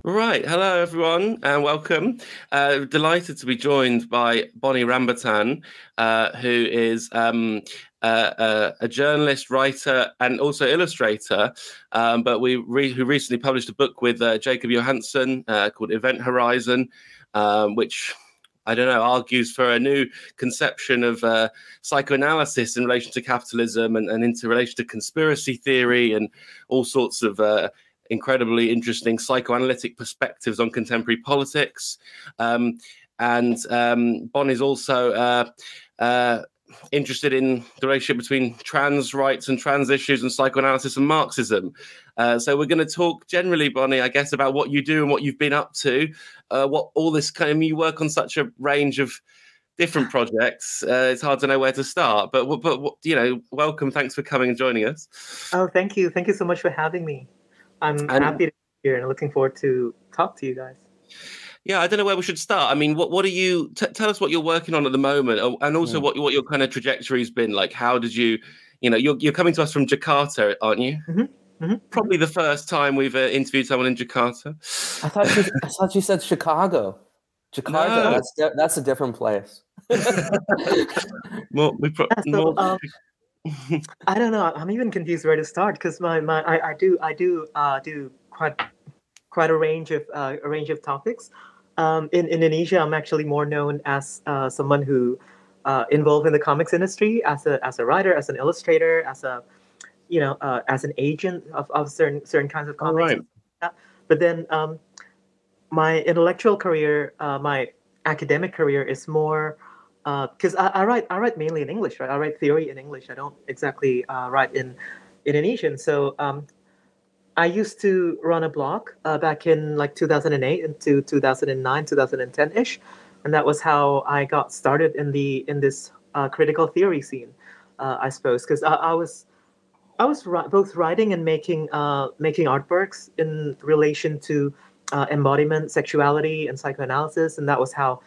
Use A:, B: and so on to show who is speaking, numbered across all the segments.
A: Right. Hello, everyone, and welcome. Delighted to be joined by Bonni Rambatan, who is a journalist, writer, and also illustrator. But who recently published a book with Jacob Johansson called Event Horizon, which I don't know, argues for a new conception of psychoanalysis in relation to capitalism and into relation to conspiracy theory and all sorts of incredibly interesting psychoanalytic perspectives on contemporary politics. And Bon is also interested in the relationship between trans rights and trans issues and psychoanalysis and Marxism. So we're going to talk generally, Bonni, I guess, about what you do and what you've been up to, what all this kind of, you work on such a range of different projects. It's hard to know where to start, but you know, welcome. Thanks for coming and joining us.
B: Oh, thank you. Thank you so much for having me. I'm happy to be here and looking forward to talk to you guys.
A: Yeah, I don't know where we should start. I mean, what are you? Tell us what you're working on at the moment, and also what your kind of trajectory's been like. How did you? You know, you're coming to us from Jakarta, aren't you? Probably the first time we've interviewed someone in Jakarta.
C: I thought you said Chicago. Jakarta, no. That's a different place.
B: I don't know. I'm even confused where to start because I do quite a range of topics. In Indonesia, I'm actually more known as someone who involved in the comics industry as a writer, as an illustrator, as a as an agent of certain kinds of comics.
A: Right.
B: But then my intellectual career, my academic career is more. Because I write mainly in English, right? I write theory in English. I don't exactly write in Indonesian. So I used to run a blog back in like 2008 into 2009, 2010-ish, and that was how I got started in this critical theory scene, I suppose. Because I was both writing and making artworks in relation to embodiment, sexuality, and psychoanalysis, and that was how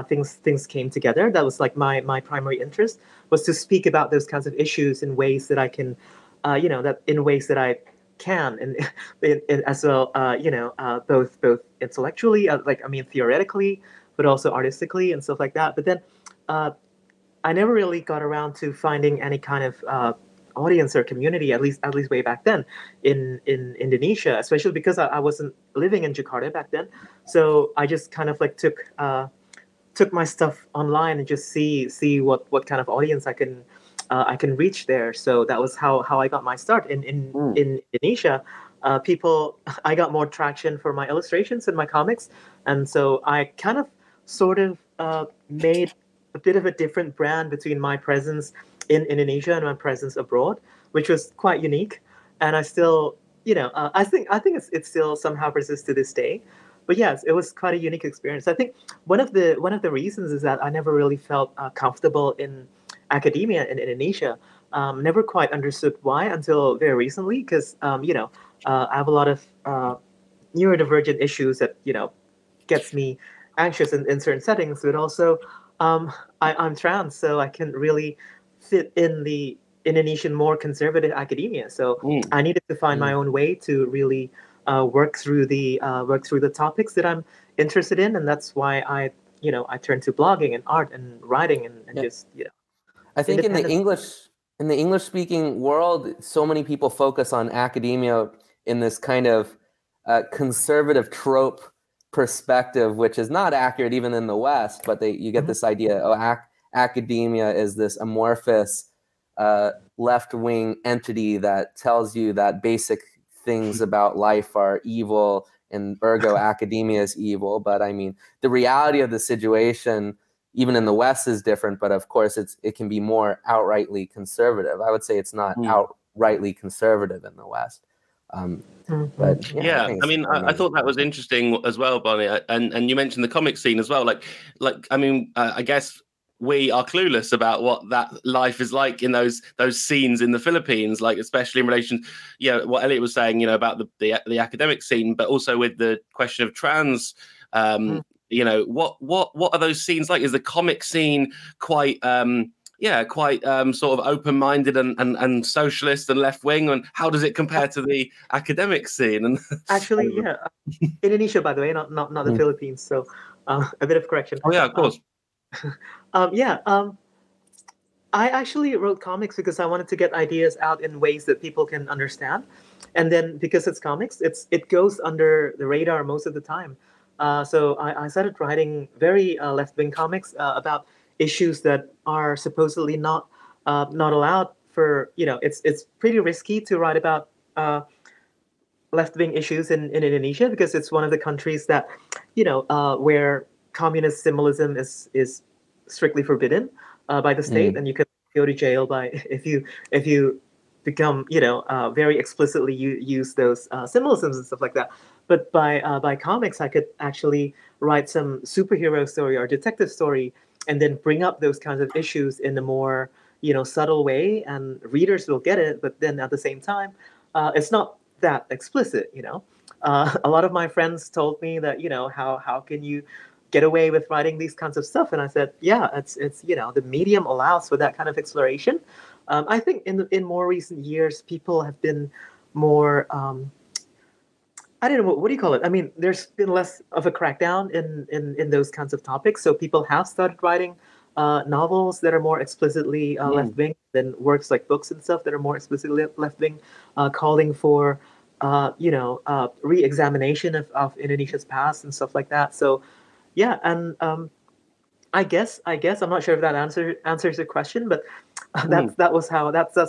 B: things came together. That was like my primary interest, was to speak about those kinds of issues in ways that I can, in ways that I can, and as well, both intellectually, theoretically, but also artistically and stuff like that. But then I never really got around to finding any kind of audience or community, at least way back then in Indonesia, especially because I wasn't living in Jakarta back then. So I just kind of like took my stuff online and just see what kind of audience I can reach there. So that was how I got my start in Indonesia. I got more traction for my illustrations and my comics, and so I kind of sort of made a bit of a different brand between my presence in Indonesia and my presence abroad, which was quite unique. And I still, I think it still somehow persists to this day. But yes, it was quite a unique experience. I think one of the reasons is that I never really felt comfortable in academia in Indonesia. Never quite understood why until very recently, because I have a lot of neurodivergent issues that gets me anxious in certain settings, but also I'm trans, so I can really fit in the Indonesian more conservative academia. So I needed to find my own way to really work through the topics that I'm interested in, and that's why I turned to blogging and art and writing and just
C: I think in the English speaking world, so many people focus on academia in this kind of conservative trope perspective, which is not accurate even in the West, but you get this idea, academia is this amorphous left-wing entity that tells you that basic things about life are evil and ergo academia is evil. But I mean, the reality of the situation, even in the West, is different, but of course it can be more outrightly conservative. I would say it's not outrightly conservative in the West. But
A: yeah, I thought that was interesting as well, Bonni, and you mentioned the comic scene as well. I guess we are clueless about what that life is like in those scenes in the Philippines, like especially in relation, what Elliot was saying, about the academic scene, but also with the question of trans. What are those scenes like? Is the comic scene quite quite sort of open-minded and socialist and left-wing. And how does it compare to the academic scene? And
B: actually, yeah, Indonesia, by the way, not the Philippines. So a bit of correction.
A: Oh yeah, of course.
B: I actually wrote comics because I wanted to get ideas out in ways that people can understand, and then because it's comics, it goes under the radar most of the time. So I started writing very left-wing comics about issues that are supposedly not allowed for. It's pretty risky to write about left-wing issues in Indonesia because it's one of the countries that where communist symbolism is strictly forbidden by the state, and you could go to jail by if you become very explicitly use those symbolisms and stuff like that. But by comics, I could actually write some superhero story or detective story, and then bring up those kinds of issues in a more subtle way, and readers will get it. But then at the same time, it's not that explicit. A lot of my friends told me that how can you get away with writing these kinds of stuff, and I said, yeah, it's the medium allows for that kind of exploration. I think in more recent years, people have been more I don't know what do you call it. I mean, there's been less of a crackdown in those kinds of topics, so people have started writing novels that are more explicitly left wing, than works like books and stuff that are more explicitly left wing, calling for re-examination of Indonesia's past and stuff like that. So yeah, and I guess I'm not sure if that answers your question, but that's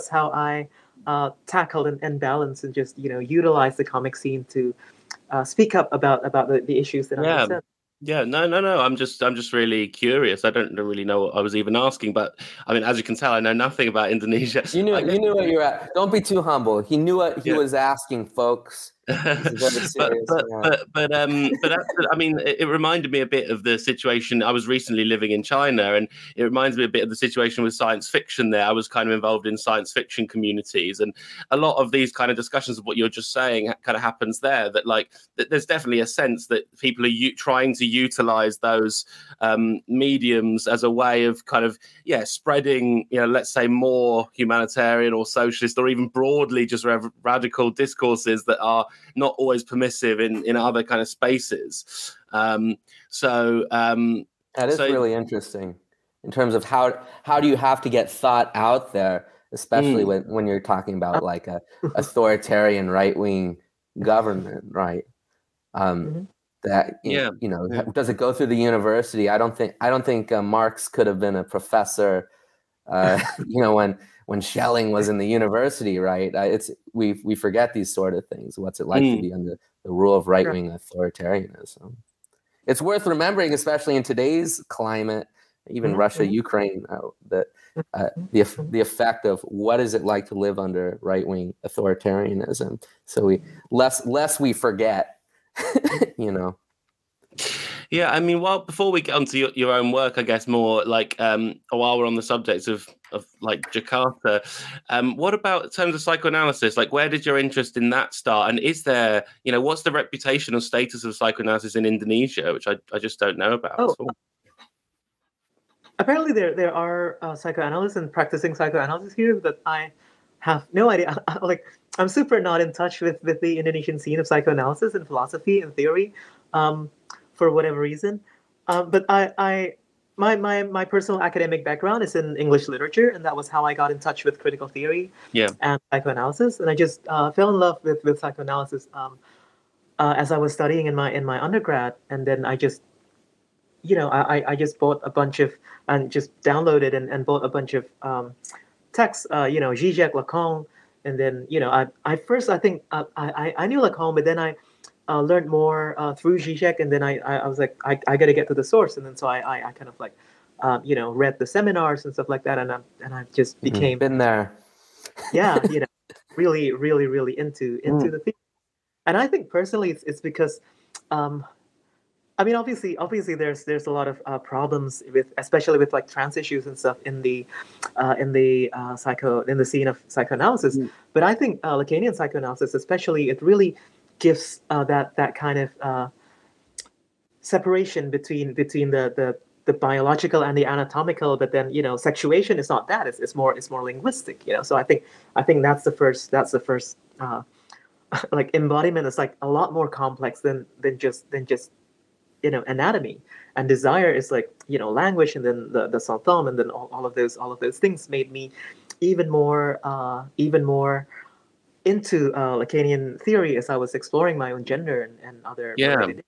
B: how I tackled and balanced and just utilize the comic scene to speak up about the issues that I present.
A: Yeah, no. I'm just really curious. I don't really know what I was even asking, but I mean, as you can tell, I know nothing about Indonesia.
C: You knew what you were at. Don't be too humble. He knew what he was asking, folks.
A: But I mean, it reminded me a bit of the situation. I was recently living in China, and it reminds me a bit of the situation with science fiction there. I was kind of involved in science fiction communities, and a lot of these kind of discussions of what you're just saying kind of happens there. That there's definitely a sense that people are trying to utilize those mediums as a way of kind of spreading, let's say, more humanitarian or socialist or even broadly just radical discourses that are not always permissive in other kind of spaces. That is
C: really interesting in terms of how do you have to get thought out there, especially when you're talking about like a authoritarian right-wing government, right? Does it go through the university? I don't think Marx could have been a professor when Schelling was in the university, right? We forget these sort of things. What's it like to be under the rule of right-wing authoritarianism? It's worth remembering, especially in today's climate, even Russia, Ukraine, that the effect of what is it like to live under right-wing authoritarianism. So less we forget,
A: Yeah, I mean, before we get onto your own work, I guess more like while we're on the subject of like Jakarta, what about in terms of psychoanalysis? Like, where did your interest in that start? And is there, what's the reputation or status of psychoanalysis in Indonesia, which I just don't know about?
B: Apparently there are psychoanalysts and practicing psychoanalysis here, but I have no idea. Like, I'm super not in touch with the Indonesian scene of psychoanalysis and philosophy and theory. For whatever reason, but my personal academic background is in English literature, and that was how I got in touch with critical theory and psychoanalysis. And I just fell in love with psychoanalysis as I was studying in my undergrad, and then I just I just bought a bunch of and just downloaded and bought a bunch of texts, Zizek, Lacan, and then I first I think I knew Lacan, but then I learned more through Zizek, and then I was like, I got to get to the source, and then so I kind of like, read the seminars and stuff like that, and I just became
C: been there,
B: really, really, really into the thing. And I think personally, it's because, I mean, obviously, there's a lot of problems especially with like trans issues and stuff in the scene of psychoanalysis. But I think Lacanian psychoanalysis, especially, it really gives that kind of separation between the the biological and the anatomical, but then sexuation is not that. It's more linguistic. So I think that's the first like embodiment is like a lot more complex than just anatomy. And desire is like language, and then the santom, and then all of those things made me even more into Lacanian theory as I was exploring my own gender and other related.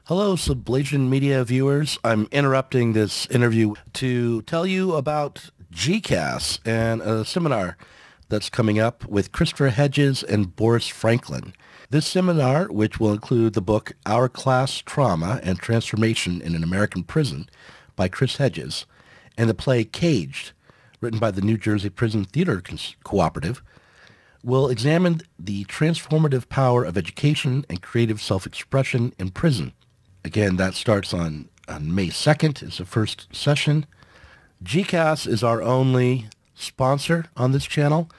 D: Hello, Sublation Media viewers. I'm interrupting this interview to tell you about GCAS and a seminar that's coming up with Christopher Hedges and Boris Franklin. This seminar, which will include the book Our Class Trauma and Transformation in an American Prison by Chris Hedges, and the play Caged, written by the New Jersey Prison Theater Cooperative, will examine the transformative power of education and creative self-expression in prison. Again, that starts on May 2nd. It's the first session. GCAS is our only sponsor on this channel,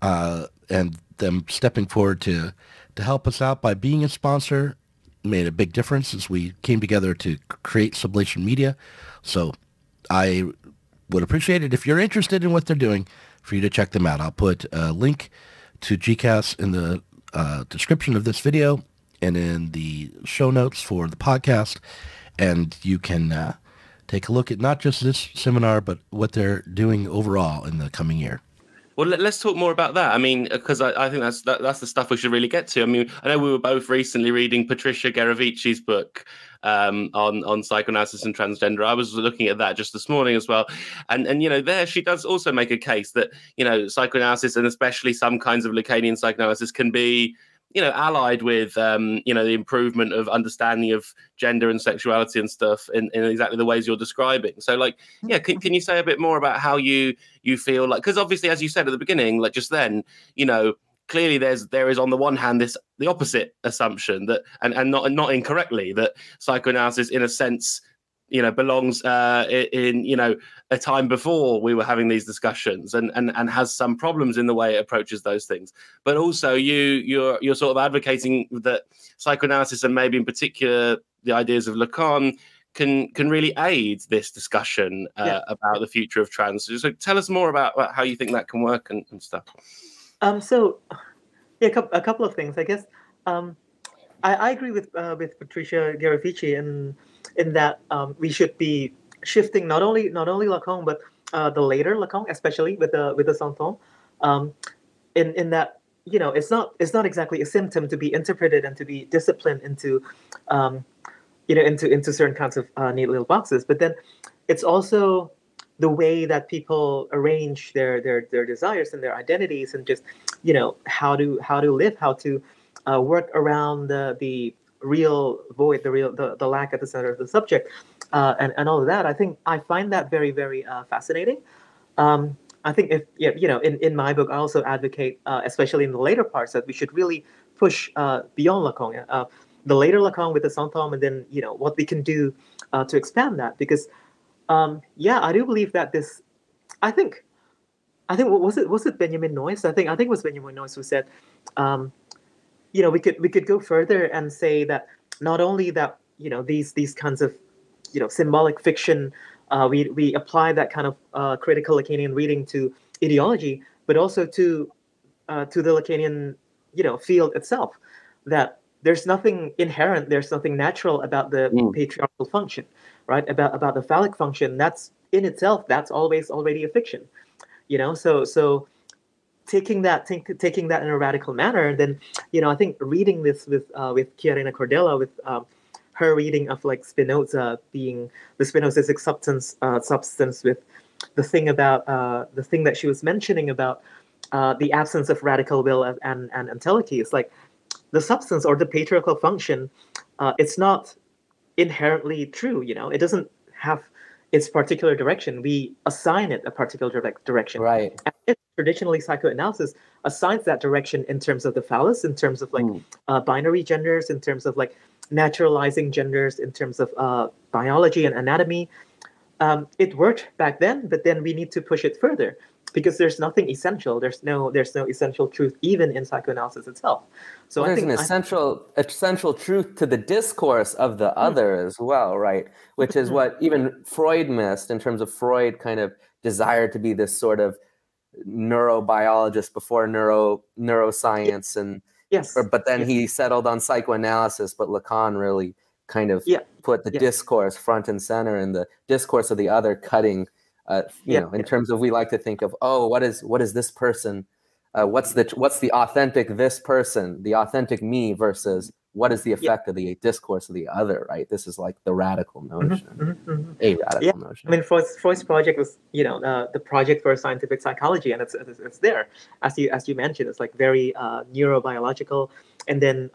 D: and them stepping forward to help us out by being a sponsor made a big difference as we came together to create Sublation Media. So I would appreciate it if you're interested in what they're doing for you to check them out. I'll put a link to GCAS in the description of this video and in the show notes for the podcast, and you can take a look at not just this seminar, but what they're doing overall in the coming year.
A: Well, let's talk more about that. I mean, because I think that's the stuff we should really get to. I mean, I know we were both recently reading Patricia Gerovici's book on psychoanalysis and transgender. I was looking at that just this morning as well. And there she does also make a case that, psychoanalysis, and especially some kinds of Lacanian psychoanalysis, can be allied with, the improvement of understanding of gender and sexuality and stuff in exactly the ways you're describing. So, can you say a bit more about how you feel like, because obviously, as you said at the beginning, like just then, clearly there is on the one hand the opposite assumption that, and not incorrectly, that psychoanalysis in a sense belongs in a time before we were having these discussions, and has some problems in the way it approaches those things. But also you're sort of advocating that psychoanalysis, and maybe in particular the ideas of Lacan, can really aid this discussion about the future of trans. So tell us more about how you think that can work and stuff.
B: So a couple of things, I guess. I agree with Patricia Gerovici in that we should be shifting not only Lacan, but the later Lacan, especially with the Santon, in that it's not exactly a symptom to be interpreted and to be disciplined into into certain kinds of neat little boxes, but then it's also the way that people arrange their desires and their identities, and just how to live, how to work around the real void, the lack at the center of the subject, and all of that. I find that very, very fascinating. I think in my book, I also advocate, especially in the later parts, that we should really push beyond Lacan, the later Lacan with the Santom, and then what we can do to expand that, because I do believe that this. I think was it Benjamin Noyce? I think it was Benjamin Noyce who said, we could go further and say that not only that these kinds of symbolic fiction, we apply that kind of critical Lacanian reading to ideology, but also to the Lacanian field itself. That there's nothing inherent, there's nothing natural about the patriarchal function, right? About the phallic function. That's in itself, that's always already a fiction, So taking that in a radical manner, then I think reading this with Chiarina Cordella, with her reading of like Spinoza being the Spinozistic substance, with the thing that she was mentioning about the absence of radical will and entelechy. It's like the substance or the patriarchal function. It's not inherently true. It doesn't have its particular direction. We assign it a particular direction.
C: Right.
B: And traditionally, psychoanalysis assigns that direction in terms of the phallus, in terms of like binary genders, in terms of like naturalizing genders, in terms of biology and anatomy. It worked back then, but then we need to push it further. because there's nothing essential. There's no essential truth even in psychoanalysis itself. So
C: well, there's an essential truth to the discourse of the other as well, right? Which is what even Freud missed in terms of Freud kind of desired to be this sort of neurobiologist before neuroscience, and but then he settled on psychoanalysis. But Lacan really kind of put the discourse front and center, and the discourse of the other cutting, in terms of, we like to think of, what is this person? What's the authentic this person, the authentic me, versus what is the effect of the discourse of the other, right? This is like the radical notion, a radical notion.
B: I mean, Freud's project was, the project for scientific psychology, and it's there, as you mentioned, it's like very neurobiological, and then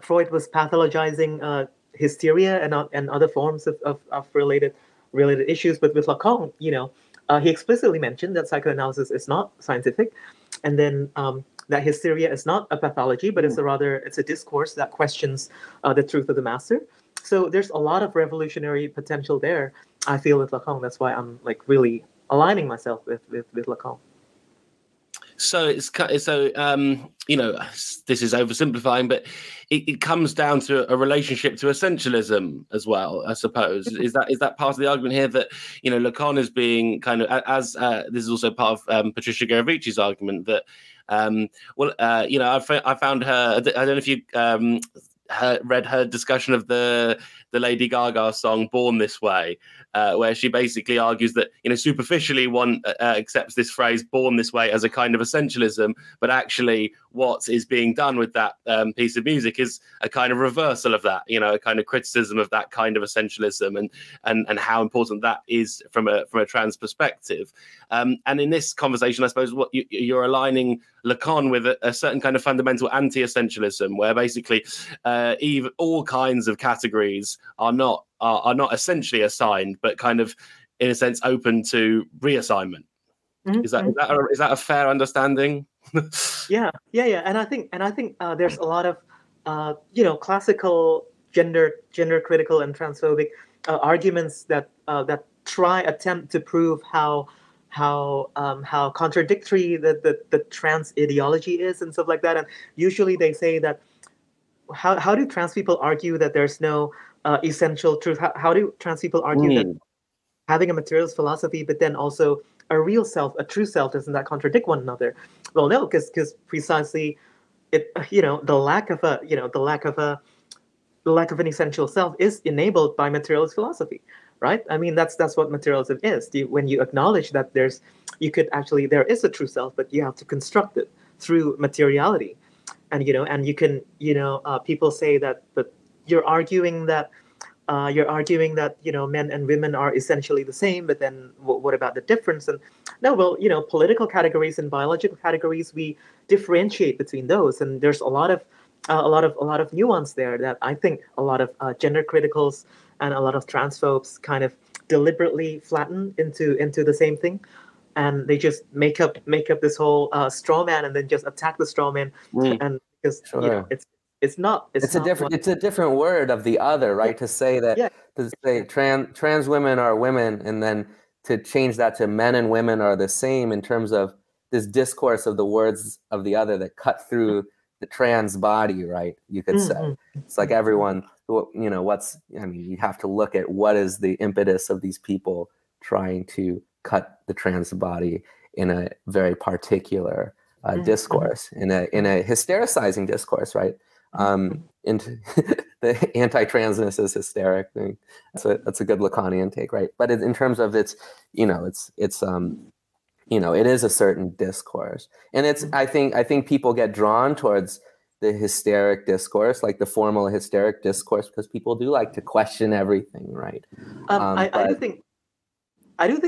B: Freud was pathologizing hysteria and other forms of related issues, but with Lacan, he explicitly mentioned that psychoanalysis is not scientific, and then that hysteria is not a pathology, but it's a discourse that questions the truth of the master. So there's a lot of revolutionary potential there, I feel, with Lacan. That's why I'm like really aligning myself with Lacan.
A: So this is oversimplifying, but it comes down to a relationship to essentialism as well, I suppose. Is that part of the argument here, that Lacan is being kind of, as this is also part of Patricia Garavici's argument, that I found her. I don't know if you read her discussion of the Lady Gaga song "Born This Way," where she basically argues that superficially one accepts this phrase "born this way" as a kind of essentialism, but actually what is being done with that piece of music is a kind of reversal of that, a kind of criticism of that kind of essentialism, and how important that is from a trans perspective. And in this conversation, I suppose what you're aligning Lacan with a certain kind of fundamental anti-essentialism, where basically even all kinds of categories are not essentially assigned, but kind of, in a sense, open to reassignment. Is that a fair understanding?
B: Yeah. And I think there's a lot of classical gender critical and transphobic arguments that attempt to prove how contradictory the trans ideology is and stuff like that. And usually they say that how do trans people argue that there's no essential truth? How do trans people argue that having a materialist philosophy, but then also a real self, a true self, doesn't that contradict one another? Well, no, because precisely the lack of an essential self is enabled by materialist philosophy, right? I mean, that's what materialism is. When you acknowledge that there is a true self, but you have to construct it through materiality, and you can people say that, but you're arguing that men and women are essentially the same, but then what about the difference? And no, well, political categories and biological categories, we differentiate between those, and there's a lot of nuance there that I think a lot of gender criticals and a lot of transphobes kind of deliberately flatten into the same thing, and they just make up this whole straw man and then just attack the straw man, and because it's a
C: different word of the other, right? To say that to say trans women are women, and then to change that to men and women are the same, in terms of this discourse of the words of the other that cut through the trans body, right? You could say it's like everyone, you have to look at what is the impetus of these people trying to cut the trans body in a very particular discourse, in a hystericizing discourse, right? Into the anti-transness is hysteric thing. That's a good Lacanian take, right? But in terms of it is a certain discourse, and I think people get drawn towards the hysteric discourse, like the formal hysteric discourse, because people do like to question everything, right?
B: I do think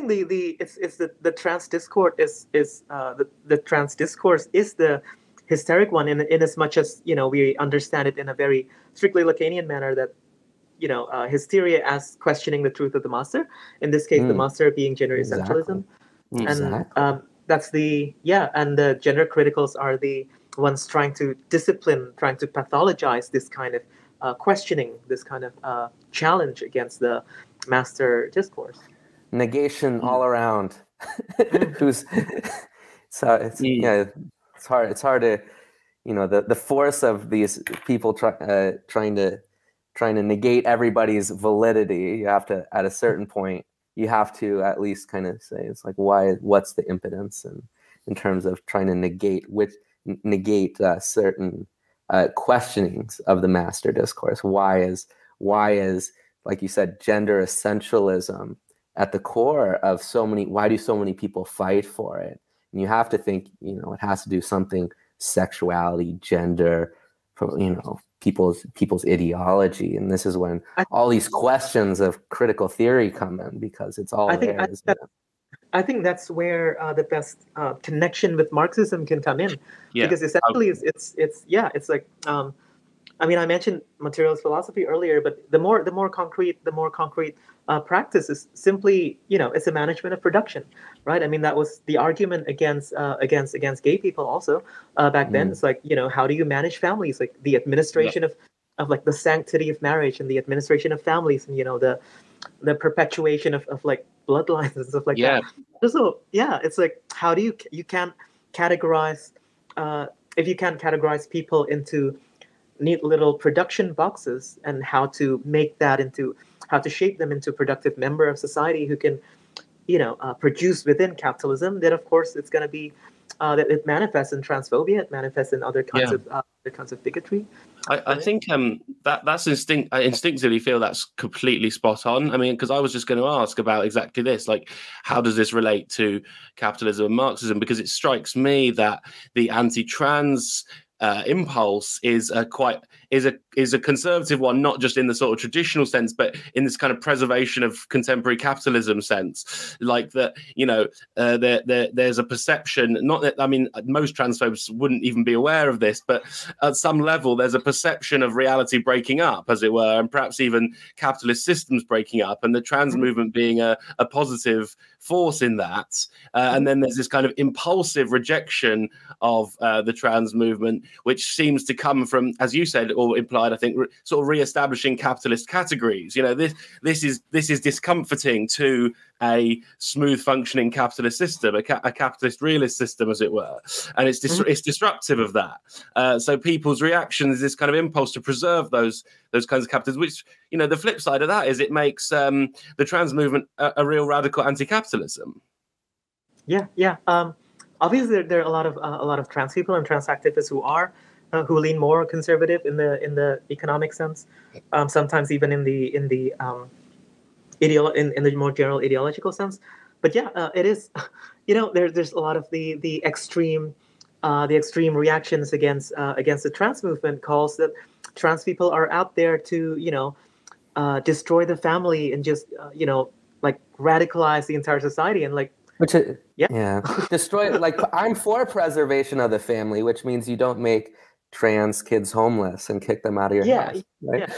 B: the trans discourse is the trans discourse is the hysteric one, in as much as we understand it in a very strictly Lacanian manner, that hysteria as questioning the truth of the master, in this case the master being gender essentialism. And that's and the gender criticals are the ones trying to pathologize this kind of questioning, this kind of challenge against the master discourse.
C: Negation all around. who's so yeah, it's hard to, you know, the force of these people trying to negate everybody's validity. You have to, at a certain point, you have to at least kind of say, it's like, what's the impotence, and in terms of trying to negate certain questionings of the master discourse. Why is, like you said, gender essentialism at the core of so many? Why do so many people fight for it? And you have to think, you know, it has to do something sexuality, gender, you know, people's ideology. And this is when all these questions of critical theory come in, because it's all there.
B: I think that's where the best connection with Marxism can come in, because essentially it's like, I mean, I mentioned materialist philosophy earlier, but the more concrete practice is simply, you know, it's a management of production, right? I mean, that was the argument against gay people also back then. It's like, you know, how do you manage families? Like the administration of like the sanctity of marriage and the administration of families, and, you know, the perpetuation of like bloodlines and stuff like that. So it's like, how do you can't categorize if you can't categorize people into neat little production boxes, and how to shape them into a productive member of society who can, you know, produce within capitalism, then of course it's going to be that it manifests in transphobia, it manifests in other kinds of bigotry.
A: I think that's I instinctively feel that's completely spot on. I mean, because I was just going to ask about exactly this, like, how does this relate to capitalism and Marxism? Because it strikes me that the anti-trans impulse is a conservative one, not just in the sort of traditional sense, but in this kind of preservation of contemporary capitalism sense. Like that, you know, there's a perception, not that, I mean, most transphobes wouldn't even be aware of this, but at some level, there's a perception of reality breaking up, as it were, and perhaps even capitalist systems breaking up, and the trans movement being a positive force in that. And then there's this kind of impulsive rejection of the trans movement, which seems to come from, as you said, or implied, I think, sort of re-establishing capitalist categories. You know, this is discomforting to a smooth functioning capitalist system, a capitalist realist system, as it were, and it's disruptive of that. So people's reaction is this kind of impulse to preserve those kinds of capitalism, which, you know, the flip side of that is it makes the trans movement a real radical anti-capitalism.
B: Obviously, there are a lot of trans people and trans activists who lean more conservative in the economic sense, sometimes even in the more general ideological sense. But it is, you know, there's a lot of the extreme reactions against the trans movement calls that trans people are out there to, you know, destroy the family and just you know, like radicalize the entire society, and like, destroy. Like, I'm for preservation of the family, which means you don't make trans kids homeless and kick them out of your house. Right?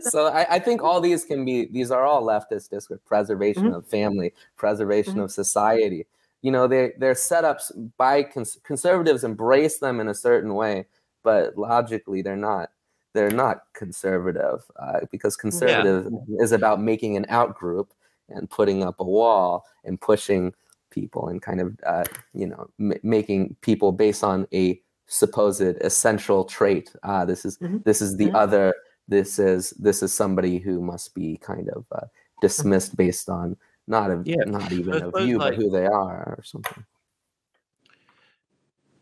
B: So I think all these are all leftist discourse: preservation of family, preservation of society. You know, they're set up by conservatives, embrace them in a certain way, but logically they're not conservative, because conservative is about making an out group and putting up a wall and pushing people and kind of you know, making people based on a supposed essential trait. This is the other. This is somebody who must be kind of dismissed based on not even a view, but who they are or something.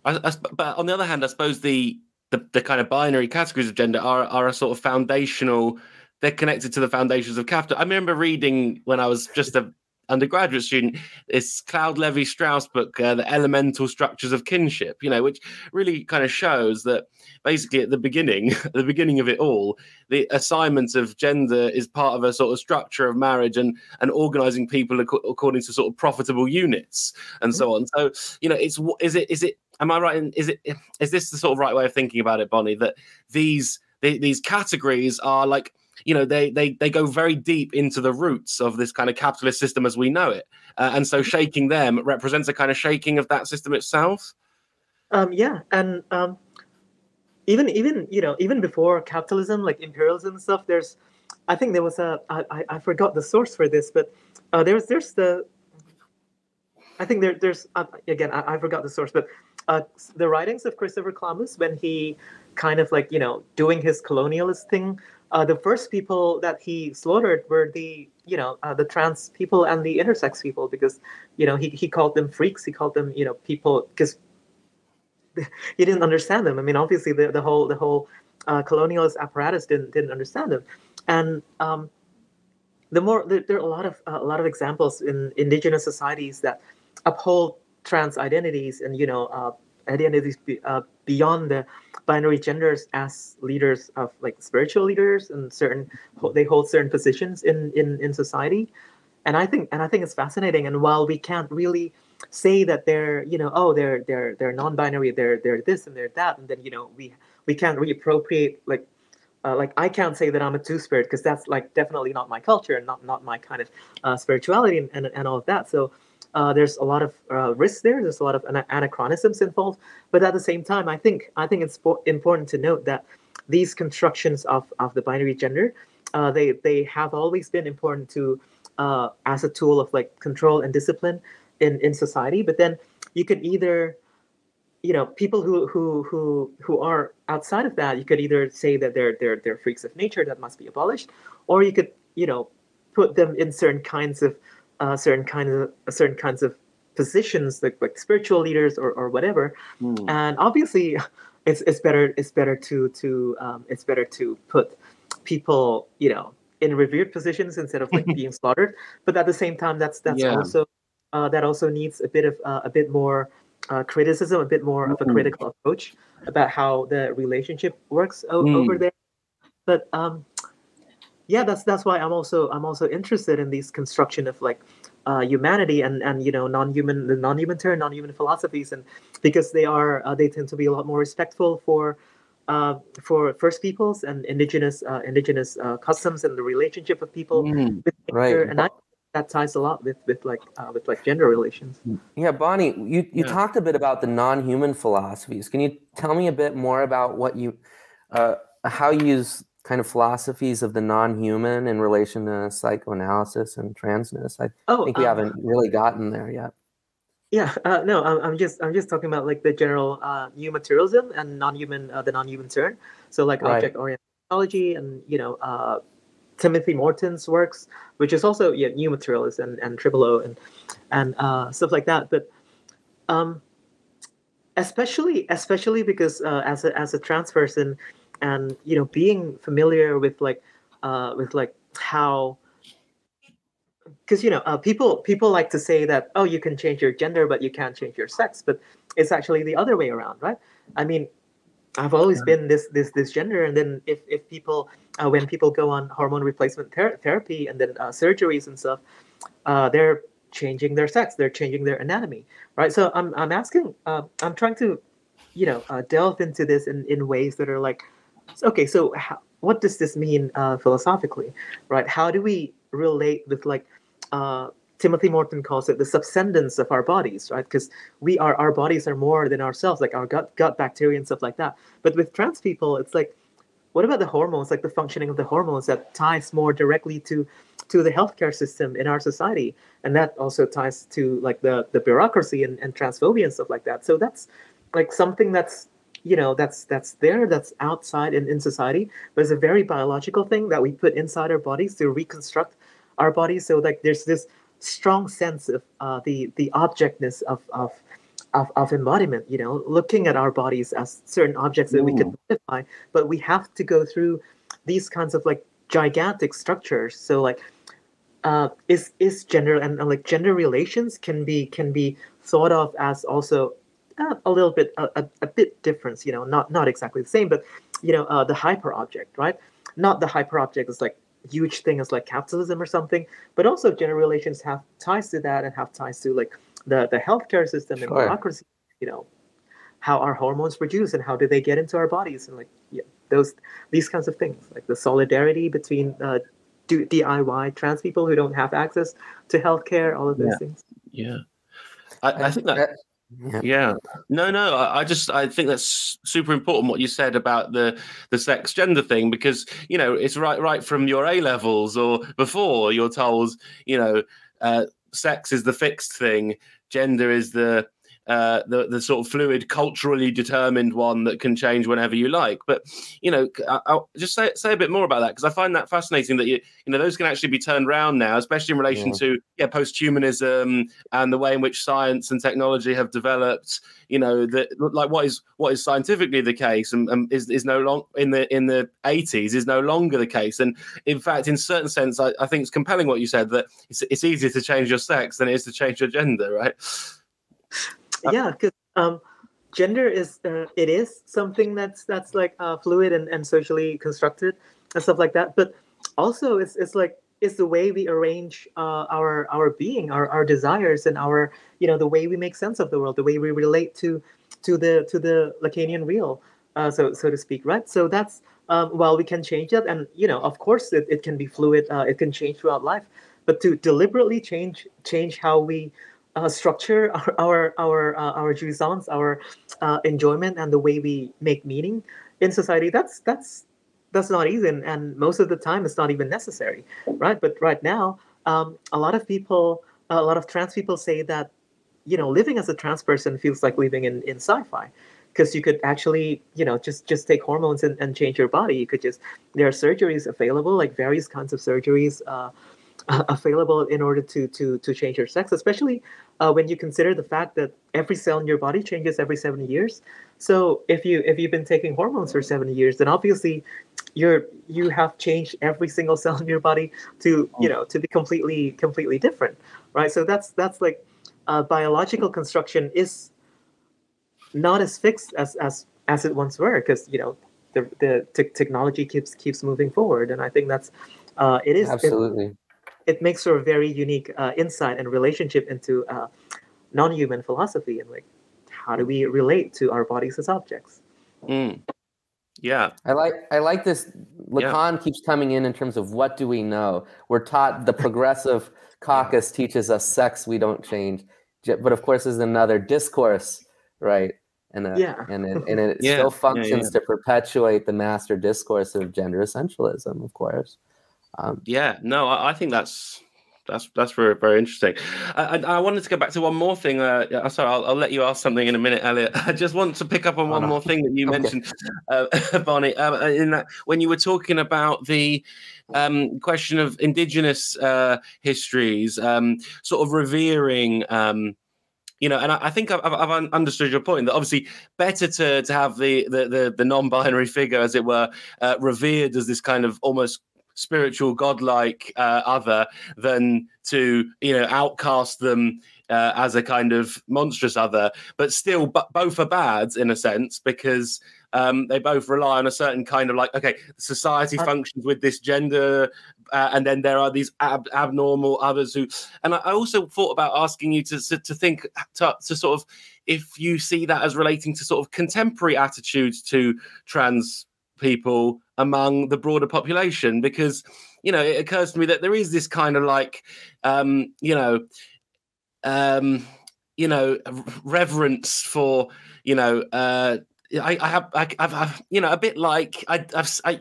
A: But on the other hand, I suppose the kind of binary categories of gender are a sort of foundational. They're connected to the foundations of capital. I remember reading when I was just an undergraduate student, it's Claude Lévi-Strauss book, The Elemental Structures of Kinship, you know, which really kind of shows that basically at the beginning of it all, the assignment of gender is part of a sort of structure of marriage and organizing people according to sort of profitable units and so on. So, you know, is it am I right? Is this the sort of right way of thinking about it, Bonni, that these categories are like, you know, they go very deep into the roots of this kind of capitalist system as we know it, and so shaking them represents a kind of shaking of that system itself.
B: And even before capitalism, like imperialism and stuff, I think there was I forgot the source for this, but there's the I think there's again, I forgot the source, but the writings of Christopher Columbus, when he kind of like, doing his colonialist thing, the first people that he slaughtered were the trans people and the intersex people, because he called them freaks. He called them people, because he didn't understand them. I mean, obviously the whole colonialist apparatus didn't understand them, and there are a lot of examples in indigenous societies that uphold trans identities and identities beyond the binary genders as leaders of like spiritual leaders, and they hold certain positions in society, and I think it's fascinating. And while we can't really say that they're they're non-binary, they're this and they're that, and then we can't reappropriate like I can't say that I'm a two-spirit, because that's like definitely not my culture and not my kind of spirituality and all of that. So there's a lot of risks there. There's a lot of anachronisms involved. But at the same time, I think it's important to note that these constructions of the binary gender, they have always been important to as a tool of like control and discipline in society. But then you could either people who are outside of that, you could either say that they're freaks of nature that must be abolished, or you could put them in certain kinds of positions, like spiritual leaders or whatever. And obviously, it's better to put people in revered positions instead of like being slaughtered. But at the same time, that's also that also needs a bit more criticism, a bit more of a critical approach about how the relationship works over there. But that's why I'm also interested in these construction of like humanity and non-human philosophies, and because they tend to be a lot more respectful for First Peoples and indigenous customs and the relationship of people with nature. And that ties a lot with gender relations.
C: Yeah, Bonni, you talked a bit about the non-human philosophies. Can you tell me a bit more about what how you use kind of philosophies of the non-human in relation to psychoanalysis and transness? I think we haven't really gotten there yet.
B: Yeah, no, I'm just talking about like the general new materialism and the non-human turn. So like object-oriented psychology and Timothy Morton's works, which is also new materialist and Tribolo and stuff like that. But especially because as a trans person, and being familiar with how, because people like to say that, oh, you can change your gender but you can't change your sex, but it's actually the other way around, right? I mean, I've always been this gender, and then if people when people go on hormone replacement therapy and then surgeries and stuff, they're changing their sex, they're changing their anatomy, right? So I'm asking, I'm trying to delve into this in ways that are like, okay, so what does this mean philosophically, right? How do we relate with like Timothy Morton calls it the subsendence of our bodies, right? Because our bodies are more than ourselves, like our gut bacteria and stuff like that. But with trans people, it's like, what about the hormones, like the functioning of the hormones that ties more directly to the healthcare system in our society, and that also ties to like the bureaucracy and transphobia and stuff like that. So that's like something that's that's outside in society, but it's a very biological thing that we put inside our bodies to reconstruct our bodies. So like there's this strong sense of the objectness of embodiment, looking at our bodies as certain objects that we can modify, but we have to go through these kinds of like gigantic structures. So like is gender and like gender relations can be thought of as also a little bit a bit different, not exactly the same, but the hyper object, right? Not the hyper object is like huge thing as like capitalism or something, but also gender relations have ties to that and have ties to like the healthcare system and bureaucracy, how our hormones produce and how do they get into our bodies, and like these kinds of things, like the solidarity between DIY trans people who don't have access to healthcare, all of those things.
A: I think that I think that's super important what you said about the sex gender thing, because it's right from your A levels or before, you're told sex is the fixed thing, gender is the sort of fluid, culturally determined one that can change whenever you like. But I'll just say a bit more about that, because I find that fascinating that those can actually be turned around now, especially in relation to post-humanism and the way in which science and technology have developed. That like what is scientifically the case and is no longer in the 80s is no longer the case. And in fact, in certain sense, I think it's compelling what you said, that it's easier to change your sex than it is to change your gender, right?
B: Yeah, because gender is it is something that's like fluid and socially constructed and stuff like that. But also, it's the way we arrange our being, our desires, and our the way we make sense of the world, the way we relate to the Lacanian real, so to speak, right? So that's while we can change that, and of course it can be fluid, it can change throughout life, but to deliberately change how we structure our jouissance, our enjoyment, and the way we make meaning in society, that's not easy, and most of the time it's not even necessary, right? But right now, a lot of trans people say that living as a trans person feels like living in sci-fi, because you could actually just take hormones and change your body. You could there are surgeries available, like various kinds of surgeries available in order to change your sex, especially when you consider the fact that every cell in your body changes every 7 years. So if you've been taking hormones for 7 years, then obviously you have changed every single cell in your body to to be completely different, right? So that's like biological construction is not as fixed as it once were, because the technology keeps moving forward, and I think that's it is
C: absolutely.
B: It makes for a very unique insight and relationship into non-human philosophy, and like how do we relate to our bodies as objects.
A: Yeah,
C: I like this. Lacan keeps coming in terms of what do we know. We're taught the progressive caucus teaches us sex we don't change, but of course there's another discourse, right? And it still functions to perpetuate the master discourse of gender essentialism, of course.
A: I think that's very, very interesting. I wanted to go back to one more thing. Sorry, I'll let you ask something in a minute, Elliot. I just want to pick up on one more thing that you mentioned, Bonni, in that when you were talking about the question of indigenous histories, sort of revering. And I think I've understood your point, that obviously better to have the non-binary figure, as it were, revered as this kind of almost spiritual, godlike other, than to outcast them as a kind of monstrous other. But still, both are bad in a sense, because they both rely on a certain kind of like, okay, society functions with this gender, and then there are these abnormal others who. And I also thought about asking you to think to sort of, if you see that as relating to sort of contemporary attitudes to trans people among the broader population, because it occurs to me that there is this kind of like reverence for I've a bit like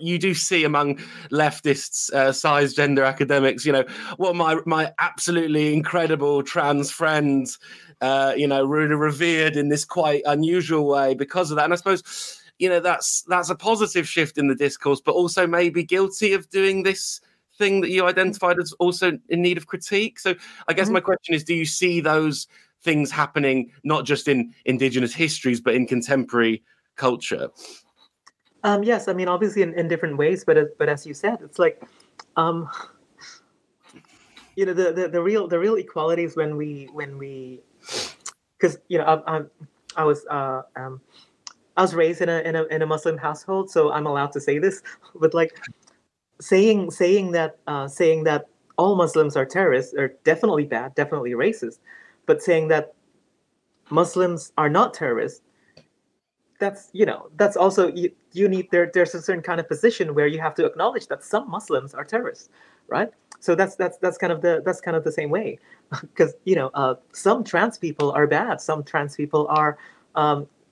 A: you do see among leftists, cisgender academics, what my absolutely incredible trans friends, really revered in this quite unusual way because of that. And I suppose that's a positive shift in the discourse, but also maybe guilty of doing this thing that you identified as also in need of critique. So I guess my question is, do you see those things happening not just in indigenous histories, but in contemporary culture?
B: Yes, I mean, obviously in different ways, but as you said, it's like, the real equalities when we, because I was raised in a Muslim household, so I'm allowed to say this. But like saying that all Muslims are terrorists are definitely bad, definitely racist. But saying that Muslims are not terrorists, that's also you need there's a certain kind of position where you have to acknowledge that some Muslims are terrorists, right? So that's kind of the same way, because some trans people are bad, some trans people are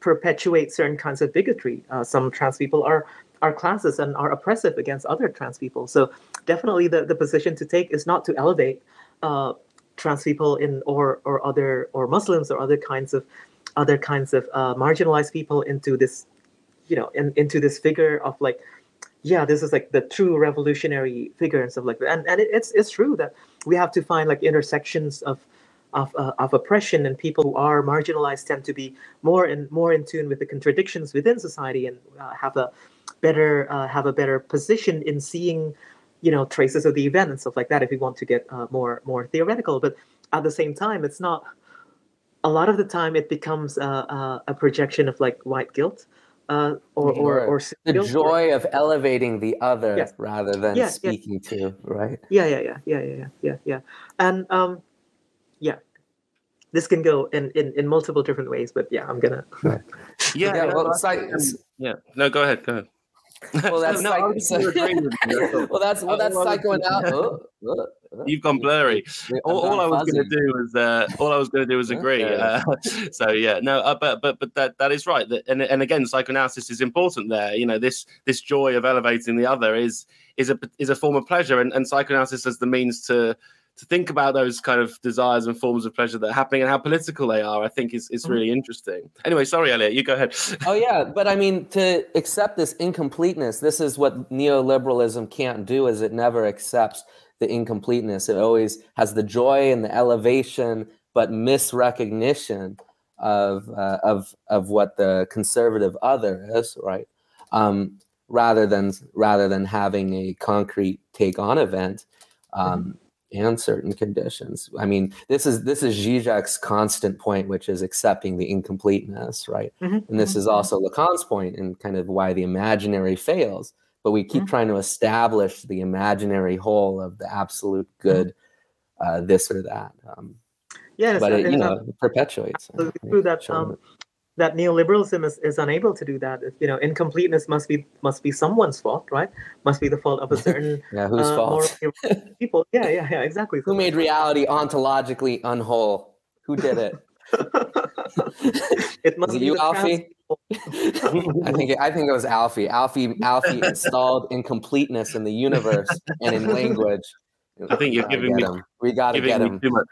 B: perpetuate certain kinds of bigotry. Some trans people are classist and are oppressive against other trans people. So definitely the position to take is not to elevate trans people or other or Muslims or other kinds of marginalized people into this, into this figure of like, yeah, this is like the true revolutionary figure and stuff like that. And it's true that we have to find like intersections of oppression, and people who are marginalized tend to be more in tune with the contradictions within society, and have a better position in seeing, traces of the event and stuff like that. If we want to get more theoretical, but at the same time, it's not. A lot of the time, it becomes a projection of like white guilt, or
C: the joy of elevating the other,
B: yes,
C: rather than speaking to, right?
B: Yeah. And yeah, this can go in multiple different ways, but yeah, I'm gonna.
A: No, go ahead.
C: Well, that's
A: well,
C: that's psychoanalysis.
A: You've gone blurry. All I was going to do was agree. So yeah, no, but that is right. And again, psychoanalysis is important there. This joy of elevating the other is a form of pleasure, and psychoanalysis as the means to think about those kind of desires and forms of pleasure that are happening and how political they are, I think is really interesting. Anyway, sorry, Eliot, you go ahead.
C: Oh, yeah. But I mean, to accept this incompleteness, this is what neoliberalism can't do, is it never accepts the incompleteness. It always has the joy and the elevation, but misrecognition of what the conservative other is, right? Rather than having a concrete take on event. And certain conditions. I mean, this is Zizek's constant point, which is accepting the incompleteness, right? And this is also Lacan's point, and kind of why the imaginary fails. But we keep trying to establish the imaginary whole of the absolute good, this or that. But it perpetuates.
B: True that neoliberalism is unable to do that. Incompleteness must be someone's fault, right? Must be the fault of a certain
C: whose fault?
B: People. Yeah, exactly.
C: Who made reality ontologically unwhole? Who did it?
B: It must be
C: you, Alfie? I think it was Alfie. Alfie installed incompleteness in the universe and in language.
A: I think you're giving me.
C: We gotta get him.
A: Too much.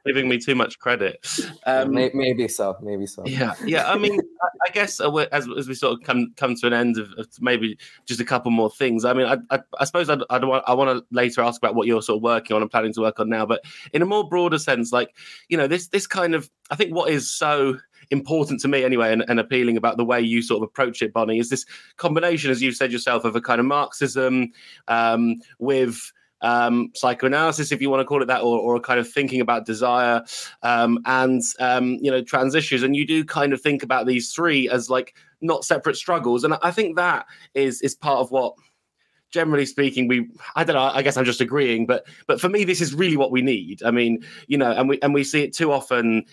A: Giving me too much credit.
C: Maybe so.
A: Yeah. I mean, I guess as we sort of come to an end of maybe just a couple more things. I mean, I suppose I want to later ask about what you're sort of working on and planning to work on now. But in a more broader sense, like this kind of, I think what is so important to me anyway, and appealing about the way you sort of approach it, Bonni, is this combination, as you've said yourself, of a kind of Marxism with psychoanalysis, if you want to call it that, or a kind of thinking about desire and trans issues. And you do kind of think about these three as like not separate struggles. And I think that is part of what, generally speaking, I don't know, I guess I'm just agreeing, but for me, this is really what we need. I mean, and we see it too often,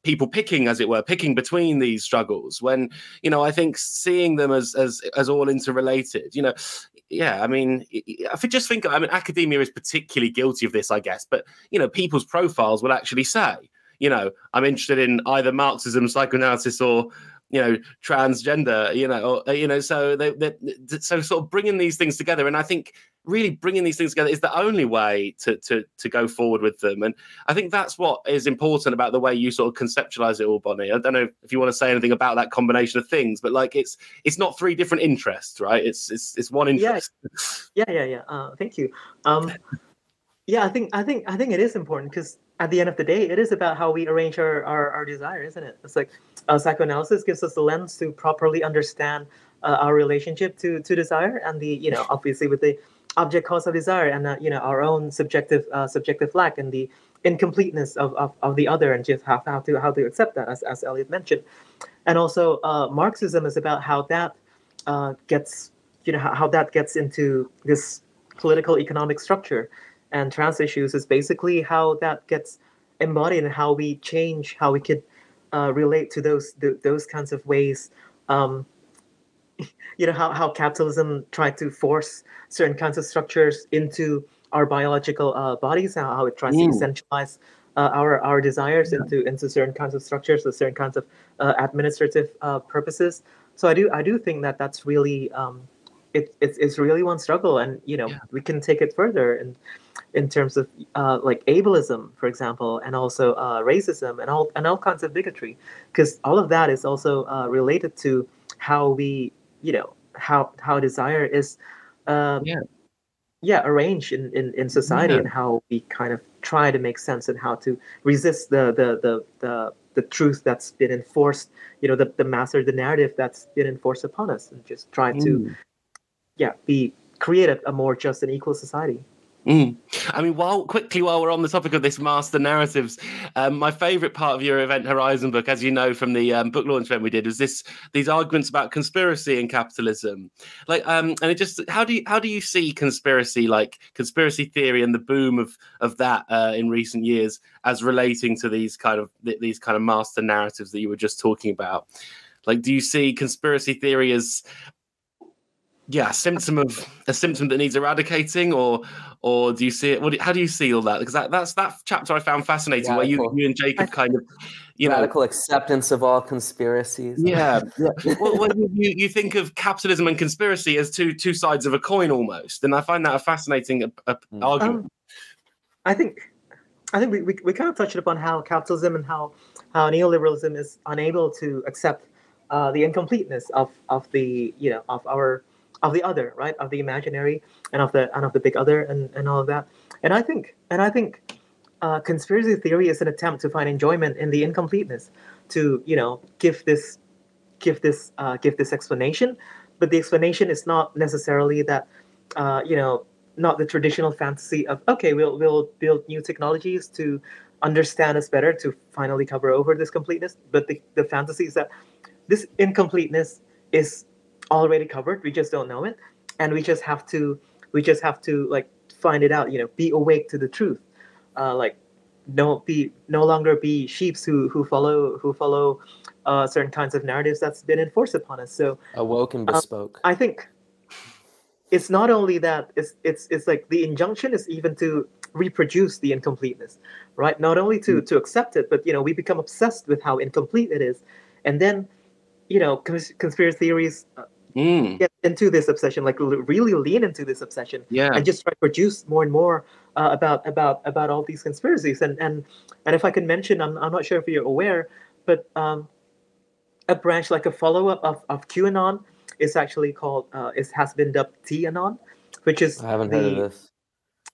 A: people picking between these struggles, when, I think seeing them as all interrelated, I mean, if you just think, academia is particularly guilty of this, I guess, but, people's profiles will actually say, I'm interested in either Marxism, psychoanalysis, or, transgender, so sort of bringing these things together. And I think really bringing these things together is the only way to go forward with them. And I think that's what is important about the way you sort of conceptualize it all, Bonni. I don't know if you want to say anything about that combination of things, but like it's not three different interests, right? It's one interest.
B: Yeah. Thank you. I think it is important, because at the end of the day, it is about how we arrange our desire, isn't it? It's like psychoanalysis gives us the lens to properly understand our relationship to desire, and the obviously with the object cause of desire, and our own subjective lack and the incompleteness of the other, and just how to accept that, as Eliot mentioned. And also Marxism is about how that gets into this political economic structure. And trans issues is basically how that gets embodied, and how we change, how we could relate to those kinds of ways. How capitalism tried to force certain kinds of structures into our biological bodies, how it tries to essentialize our desires into certain kinds of structures with certain kinds of administrative purposes. So I do think that that's really it's really one struggle, and we can take it further. And in terms of like ableism, for example, and also racism and all kinds of bigotry, because all of that is also related to how we, how desire is arranged in society, and how we kind of try to make sense and how to resist the truth that's been enforced, the master, the narrative that's been enforced upon us, and just try to create a more just and equal society.
A: I mean, while we're on the topic of this master narratives, my favourite part of your Event Horizon book, as you know from the book launch event we did, was these arguments about conspiracy and capitalism. Like, and it just how do you see conspiracy theory and the boom of that in recent years as relating to these kind of master narratives that you were just talking about? Like, do you see conspiracy theory as a symptom that needs eradicating, or do you see it? How do you see all that? Because that's that chapter I found fascinating, where you and Jacob kind of,
C: radical acceptance of all conspiracies.
A: Yeah. Well, you think of capitalism and conspiracy as two sides of a coin almost, and I find that a fascinating argument.
B: I think we kind of touched upon how capitalism and how neoliberalism is unable to accept the incompleteness of the of the other, right, of the imaginary and of the big other and all of that. And I think conspiracy theory is an attempt to find enjoyment in the incompleteness, to give this explanation, but the explanation is not necessarily that not the traditional fantasy of, okay, we'll build new technologies to understand us better, to finally cover over this completeness, but the fantasy is that this incompleteness is already covered, we just don't know it, and we just have to like find it out, be awake to the truth, no longer be sheeps who follow certain kinds of narratives that's been enforced upon us. So
C: awoke and bespoke.
B: I think it's not only that, it's like the injunction is even to reproduce the incompleteness, right? Not only to accept it, but we become obsessed with how incomplete it is, and then conspiracy theories get into this obsession, like really lean into this obsession, and just try to produce more and more about all these conspiracies. And if I can mention, I'm not sure if you're aware, but a branch, like a follow-up of QAnon, is actually called it has been dubbed TAnon, which is
C: I haven't heard of this.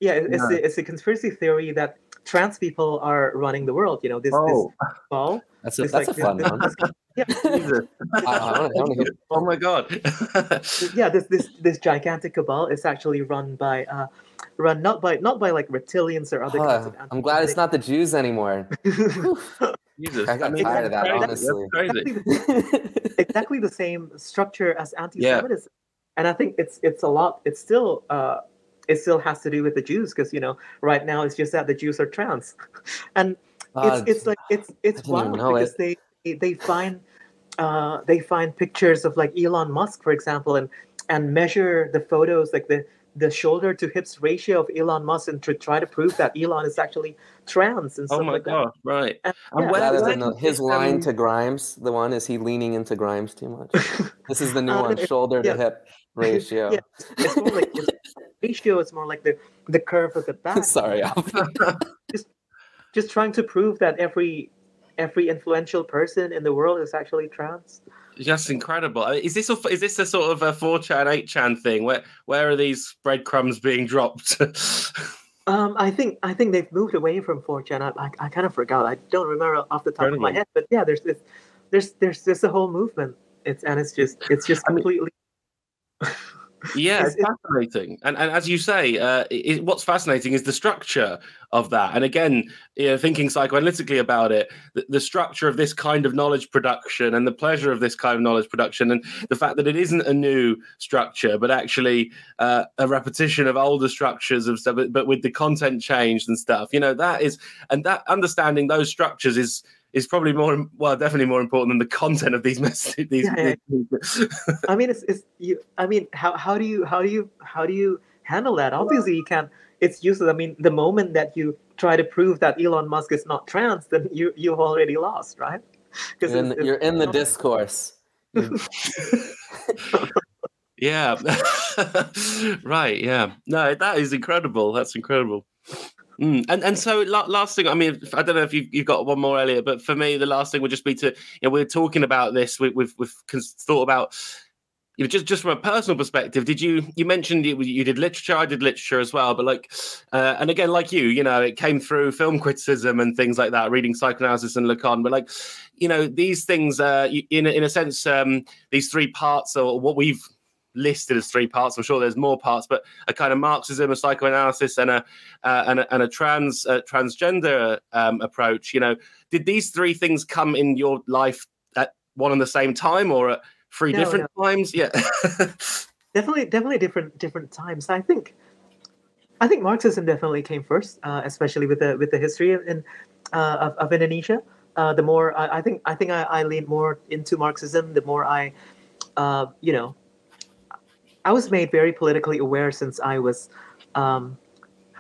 B: It's a conspiracy theory that trans people are running the world. This ball.
C: That's a fun one.
B: Yeah.
A: Oh my God.
B: This gigantic cabal is actually run not by like reptilians or other kinds of
C: I'm glad it's not the Jews anymore.
A: Jesus.
C: I got tired of that, honestly.
B: Exactly the same structure as anti-Semitism. And I think it's a lot. It still has to do with the Jews, because right now it's just that the Jews are trans, and it's wild because they find pictures of like Elon Musk, for example, and measure the photos, like the shoulder to hips ratio of Elon Musk, and to try to prove that Elon is actually trans and stuff like that.
A: Oh my God, right.
C: And his line to Grimes, the one, is he leaning into Grimes too much? This is the new one, shoulder to hip ratio.
B: Yeah, it's more like ratio. It's more like the curve of the back.
C: Sorry, Alfie.
B: just trying to prove that every influential person in the world is actually trans.
A: Just incredible. Is this a sort of a 4chan, 8chan thing? Where are these breadcrumbs being dropped?
B: I think they've moved away from 4chan. I kind of forgot. I don't remember off the top of my head. But yeah, there's a whole movement. It's just completely.
A: Yeah, it's fascinating. And as you say, what's fascinating is the structure of that. And again, thinking psychoanalytically about it, the structure of this kind of knowledge production and the pleasure of this kind of knowledge production, and the fact that it isn't a new structure, but actually a repetition of older structures of stuff, but with the content changed and stuff. That understanding those structures is probably definitely more important than the content of these messages.
B: I mean, how do you handle that? Obviously, you can't. It's useless. I mean, the moment that you try to prove that Elon Musk is not trans, then you've already lost, right?
C: You're in the discourse.
A: Yeah. Right. Yeah. No, that is incredible. That's incredible. And so last thing, I mean, I don't know if you've got one more, Elliot, but for me, the last thing would just be to, we're talking about this, we've thought about, just from a personal perspective, you mentioned you did literature, I did literature as well, but like, and again, like you, it came through film criticism and things like that, reading psychoanalysis and Lacan, but like, these things, in a sense, these three parts, or what we've listed as three parts, I'm sure there's more parts, but a kind of Marxism, a psychoanalysis, and a transgender approach. Did these three things come in your life at one and the same time, or at three different times? Yeah,
B: definitely different times. I think Marxism definitely came first, especially with the history of Indonesia. The more I think I lean more into Marxism, the more I was made very politically aware since I was, how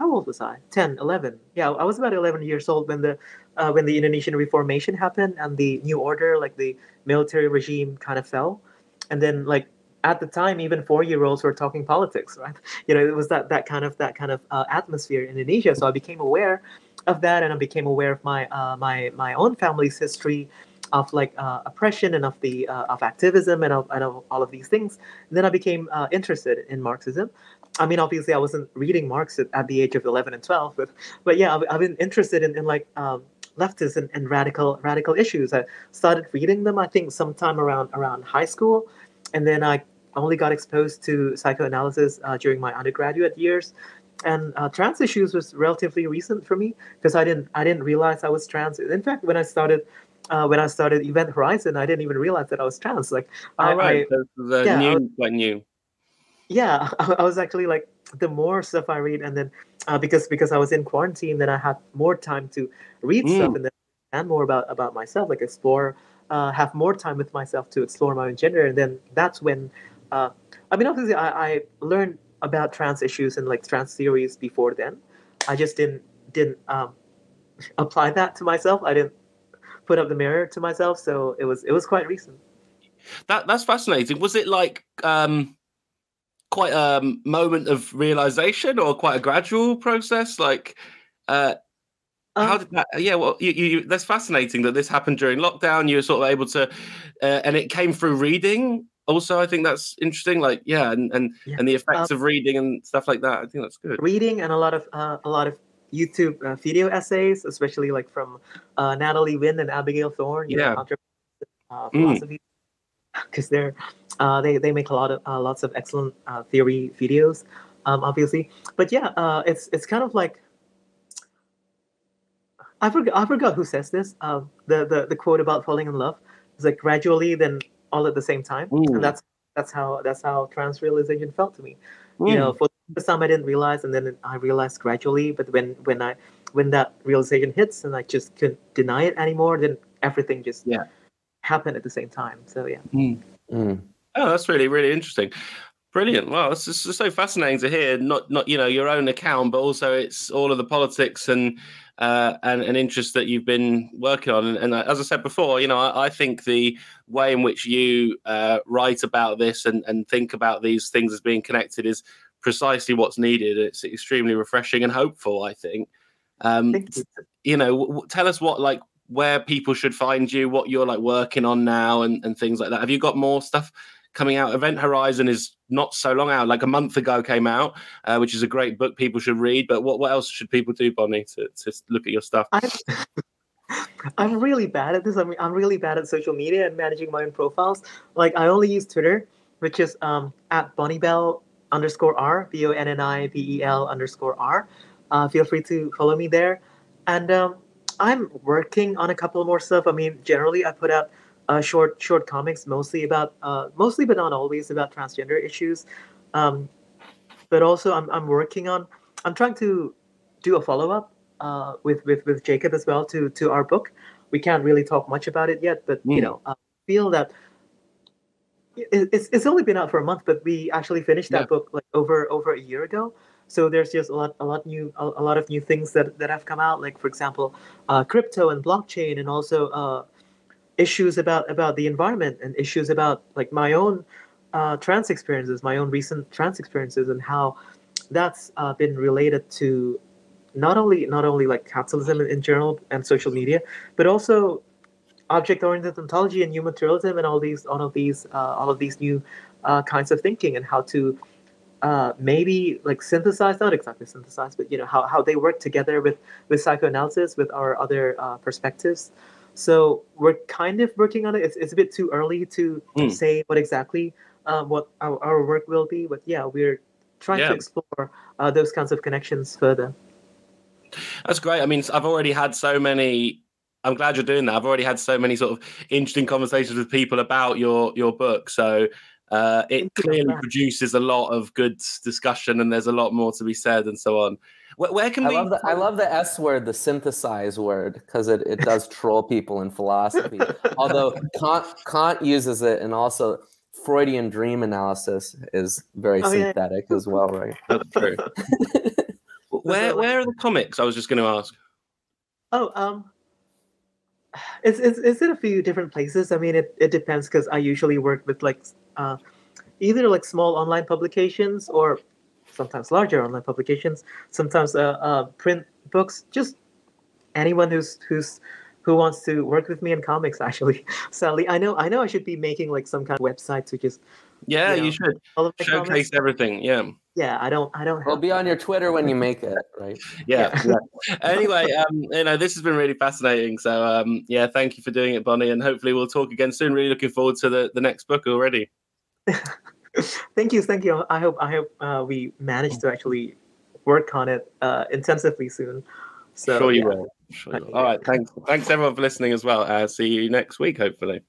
B: old was I? 10, 11. Yeah, I was about 11 years old when the Indonesian Reformation happened and the new order, like the military regime, kind of fell. And then, like, at the time, even 4-year-olds were talking politics, right? It was that kind of atmosphere in Indonesia. So I became aware of that, and I became aware of my own family's history of like oppression and of the of activism and of all of these things. And then I became interested in Marxism. I mean, obviously, I wasn't reading Marx at the age of 11 and 12, but yeah, I've been interested in like leftist and radical issues. I started reading them, I think, sometime around high school, and then I only got exposed to psychoanalysis during my undergraduate years. And trans issues was relatively recent for me because I didn't realize I was trans. In fact, when I started Event Horizon, I didn't even realize that I was trans. Like,
A: quite new.
B: Yeah, I was actually like, the more stuff I read, and then because I was in quarantine, then I had more time to read stuff and then understand more about myself, like explore, have more time with myself to explore my own gender, and then that's when, I mean, obviously, I learned about trans issues and like trans theories before then. I just didn't apply that to myself. I didn't put up the mirror to myself, so it was quite recent.
A: That's fascinating. Was it like quite a moment of realization, or quite a gradual process? Like, how did that? Yeah, well, you that's fascinating that this happened during lockdown. You were sort of able to, and it came through reading. Also, I think that's interesting. Like, and the effects of reading and stuff like that. I think that's good.
B: Reading and a lot of YouTube video essays, especially like from Natalie Wynn and Abigail Thorne. Philosophy, because they make lots of excellent theory videos, obviously. But yeah, it's kind of like, I forgot who says this. The quote about falling in love is like gradually, then all at the same time, and that's how trans realization felt to me. For the first time I didn't realize, and then I realized gradually. But when that realization hits, and I just couldn't deny it anymore, then everything just happened at the same time. So yeah.
A: Oh, that's really, really interesting. Brilliant. Well, it's just so fascinating to hear, not your own account, but also it's all of the politics and interest that you've been working on. And as I said before, I think the way in which you write about this and think about these things as being connected is precisely what's needed. It's extremely refreshing and hopeful, I think.
B: Thank you.
A: Tell us where people should find you, what you're working on now and things like that. Have you got more stuff coming out? Event Horizon is not so long out, like a month ago came out, which is a great book people should read. But what else should people do, Bonni, to look at your stuff?
B: I'm really bad at this. I mean, I'm really bad at social media and managing my own profiles. Like, I only use Twitter, which is at Bonnibel_R, BONNIBEL_R. Feel free to follow me there. And I'm working on a couple more stuff. I mean, generally, I put out short comics, mostly but not always, about transgender issues. But also, I'm trying to do a follow-up with Jacob as well to our book. We can't really talk much about it yet, but I feel that it's only been out for a month, but we actually finished that book like over a year ago. So there's just a lot of new things that have come out, like, for example, crypto and blockchain, and also issues about the environment, and issues about like my own trans experiences, my own recent trans experiences, and how that's been related to not only like capitalism in general and social media, but also object-oriented ontology and new materialism and all of these new kinds of thinking, and how to maybe like synthesize, not exactly synthesize, but how they work together with psychoanalysis, with our other perspectives. So we're kind of working on it. It's a bit too early to say what exactly what our work will be, but yeah, we're trying to explore those kinds of connections further.
A: That's great. I mean, I've already had so many. I'm glad you're doing that. I've already had so many sort of interesting conversations with people about your book. So it clearly produces a lot of good discussion, and there's a lot more to be said, and so on. Where can we?
C: I love the S word, the synthesize word, because it does troll people in philosophy. Although Kant uses it, and also Freudian dream analysis is very synthetic as well, right?
A: That's true. Where are the comics? I was just going to ask.
B: It's in a few different places. I mean, it depends, because I usually work with like either like small online publications or sometimes larger online publications. Sometimes print books. Just anyone who wants to work with me in comics. Actually, sadly, I know I should be making like some kind of website to just
A: you should showcase everything.
B: Yeah, I don't.
C: We'll be on your Twitter when you make it, right?
A: Yeah. Anyway, this has been really fascinating. So, thank you for doing it, Bonni, and hopefully we'll talk again soon. Really looking forward to the next book already.
B: Thank you. I hope we manage to actually work on it intensively soon. So,
A: sure you will. All right. Thanks everyone for listening as well. See you next week, hopefully.